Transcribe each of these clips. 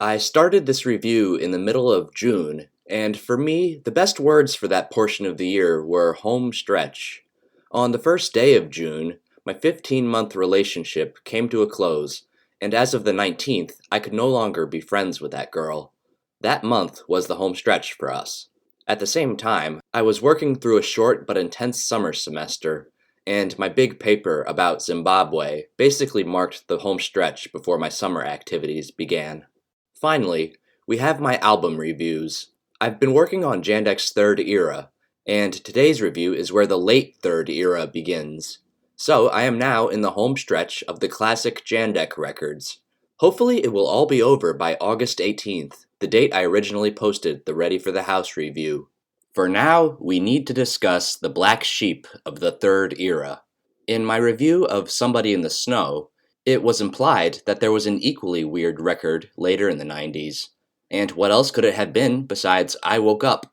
I started this review in the middle of June, and for me, the best words for that portion of the year were home stretch. On the first day of June, my 15-month relationship came to a close, and as of the 19th, I could no longer be friends with that girl. That month was the home stretch for us. At the same time, I was working through a short but intense summer semester, and my big paper about Zimbabwe basically marked the home stretch before my summer activities began. Finally, we have my album reviews. I've been working on Jandek's third era, and today's review is where the late third era begins. So I am now in the home stretch of the classic Jandek records. Hopefully it will all be over by August 18th, the date I originally posted the Ready for the House review. For now, we need to discuss the black sheep of the third era. In my review of Somebody in the Snow, it was implied that there was an equally weird record later in the 90s. And what else could it have been besides I Woke Up?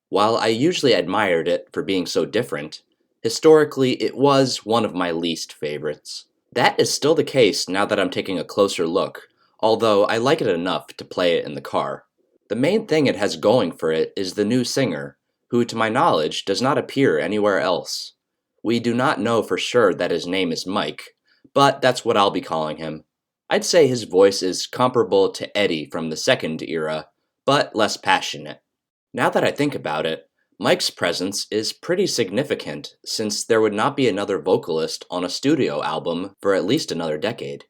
While I usually admired it for being so different, historically it was one of my least favorites. That is still the case now that I'm taking a closer look, although I like it enough to play it in the car. The main thing it has going for it is the new singer, who to my knowledge does not appear anywhere else. We do not know for sure that his name is Mike, but that's what I'll be calling him. I'd say his voice is comparable to Eddie from the second era, but less passionate. Now that I think about it, Mike's presence is pretty significant since there would not be another vocalist on a studio album for at least another decade.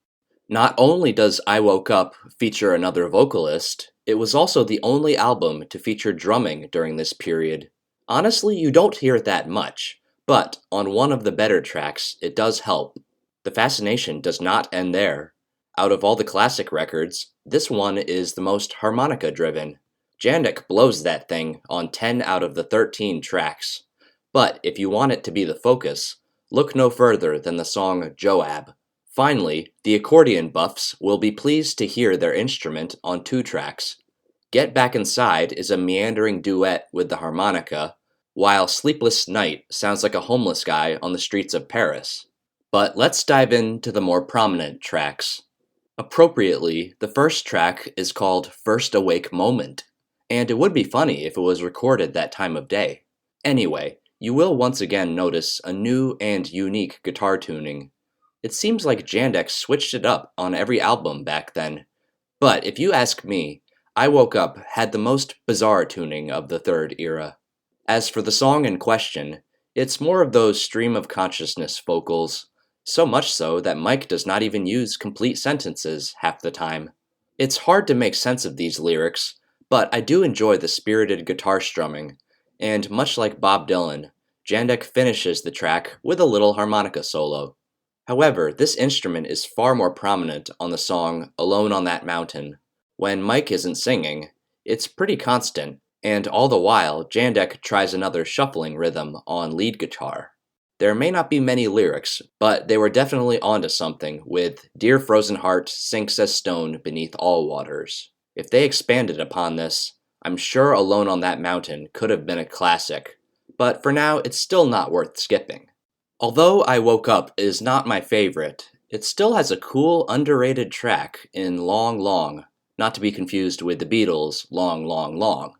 Not only does I Woke Up feature another vocalist, it was also the only album to feature drumming during this period. Honestly, you don't hear it that much, but on one of the better tracks, it does help. The fascination does not end there. Out of all the classic records, this one is the most harmonica-driven. Jandek blows that thing on 10 out of the 13 tracks. But if you want it to be the focus, look no further than the song Joab. Finally, the accordion buffs will be pleased to hear their instrument on 2 tracks. Get Back Inside is a meandering duet with the harmonica, while Sleepless Night sounds like a homeless guy on the streets of Paris. But let's dive into the more prominent tracks. Appropriately, the first track is called First Awake Moment, and it would be funny if it was recorded that time of day. Anyway, you will once again notice a new and unique guitar tuning. It seems like Jandek switched it up on every album back then, but if you ask me, I Woke Up had the most bizarre tuning of the third era. As for the song in question, it's more of those stream of consciousness vocals, so much so that Mike does not even use complete sentences half the time. It's hard to make sense of these lyrics, but I do enjoy the spirited guitar strumming, and much like Bob Dylan, Jandek finishes the track with a little harmonica solo. However, this instrument is far more prominent on the song Alone on That Mountain. When Mike isn't singing, it's pretty constant, and all the while Jandek tries another shuffling rhythm on lead guitar. There may not be many lyrics, but they were definitely onto something with Dear Frozen Heart sinks as stone beneath all waters. If they expanded upon this, I'm sure Alone on That Mountain could have been a classic, but for now it's still not worth skipping. Although I Woke Up is not my favorite, it still has a cool underrated track in Long Long, not to be confused with the Beatles' Long Long Long.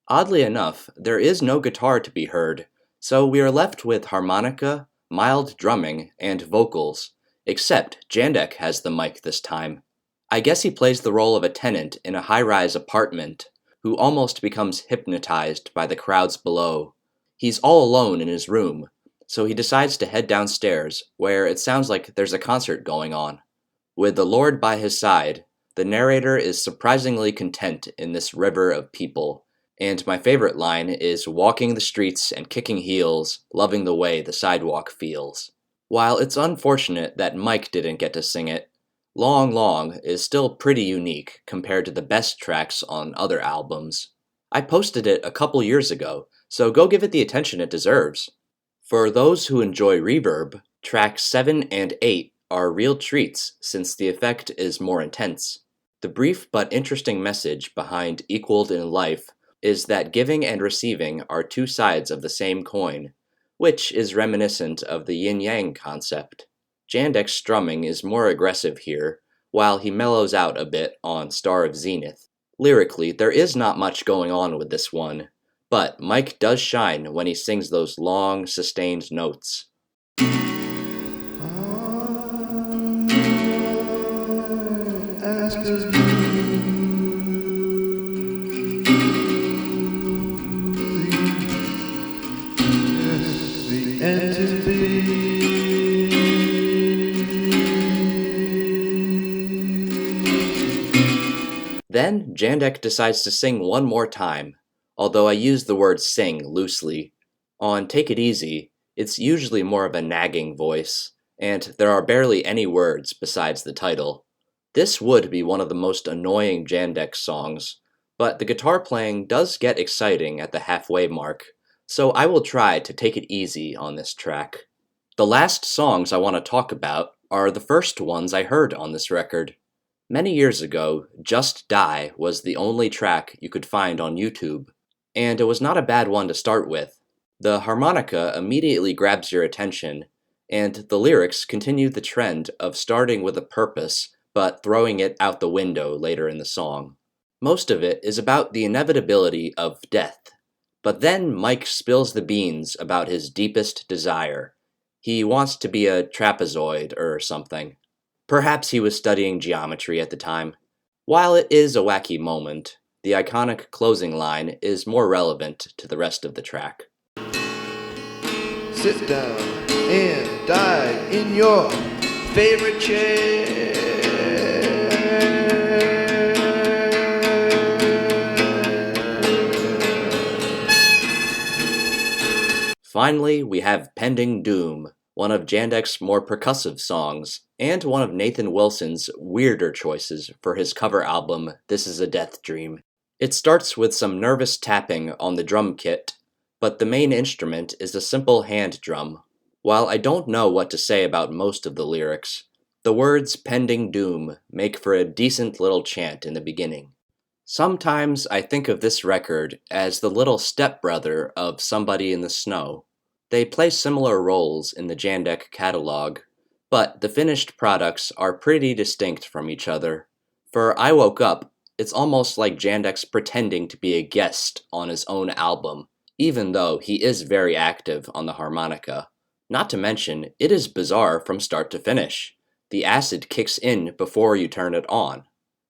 Oddly enough, there is no guitar to be heard, so we are left with harmonica, mild drumming, and vocals, except Jandek has the mic this time. I guess he plays the role of a tenant in a high-rise apartment, who almost becomes hypnotized by the crowds below. He's all alone in his room, so he decides to head downstairs, where it sounds like there's a concert going on. With the Lord by his side, the narrator is surprisingly content in this river of people, and my favorite line is walking the streets and kicking heels, loving the way the sidewalk feels. While it's unfortunate that Mike didn't get to sing it, Long Long is still pretty unique compared to the best tracks on other albums. I posted it a couple years ago, so go give it the attention it deserves. For those who enjoy reverb, tracks 7 and 8 are real treats since the effect is more intense. The brief but interesting message behind Equaled in Life is that giving and receiving are 2 sides of the same coin, which is reminiscent of the yin-yang concept. Jandek's strumming is more aggressive here, while he mellows out a bit on Star of Zenith. Lyrically, there is not much going on with this one, but Mike does shine when he sings those long, sustained notes. Then Jandek decides to sing one more time, although I use the word sing loosely. On Take It Easy, it's usually more of a nagging voice, and there are barely any words besides the title. This would be one of the most annoying Jandek songs, but the guitar playing does get exciting at the halfway mark, so I will try to take it easy on this track. The last songs I want to talk about are the first ones I heard on this record. Many years ago, Just Die was the only track you could find on YouTube, and it was not a bad one to start with. The harmonica immediately grabs your attention, and the lyrics continue the trend of starting with a purpose but throwing it out the window later in the song. Most of it is about the inevitability of death, but then Mike spills the beans about his deepest desire. He wants to be a trapezoid or something. Perhaps he was studying geometry at the time. While it is a wacky moment, the iconic closing line is more relevant to the rest of the track. Sit down and die in your favorite chair. Finally, we have Pending Doom, one of Jandek's more percussive songs, and one of Nathan Wilson's weirder choices for his cover album This Is a Death Dream. It starts with some nervous tapping on the drum kit, but the main instrument is a simple hand drum. While I don't know what to say about most of the lyrics, the words Pending Doom make for a decent little chant in the beginning. Sometimes I think of this record as the little stepbrother of Somebody in the Snow. They play similar roles in the Jandek catalog, but the finished products are pretty distinct from each other. For I Woke Up, it's almost like Jandek's pretending to be a guest on his own album, even though he is very active on the harmonica. Not to mention, it is bizarre from start to finish. The acid kicks in before you turn it on.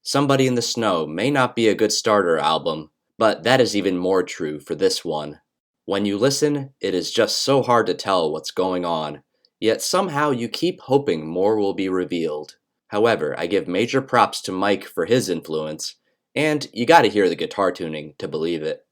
Somebody in the Snow may not be a good starter album, but that is even more true for this one. When you listen, it is just so hard to tell what's going on, yet somehow you keep hoping more will be revealed. However, I give major props to Mike for his influence, and you gotta hear the guitar tuning to believe it.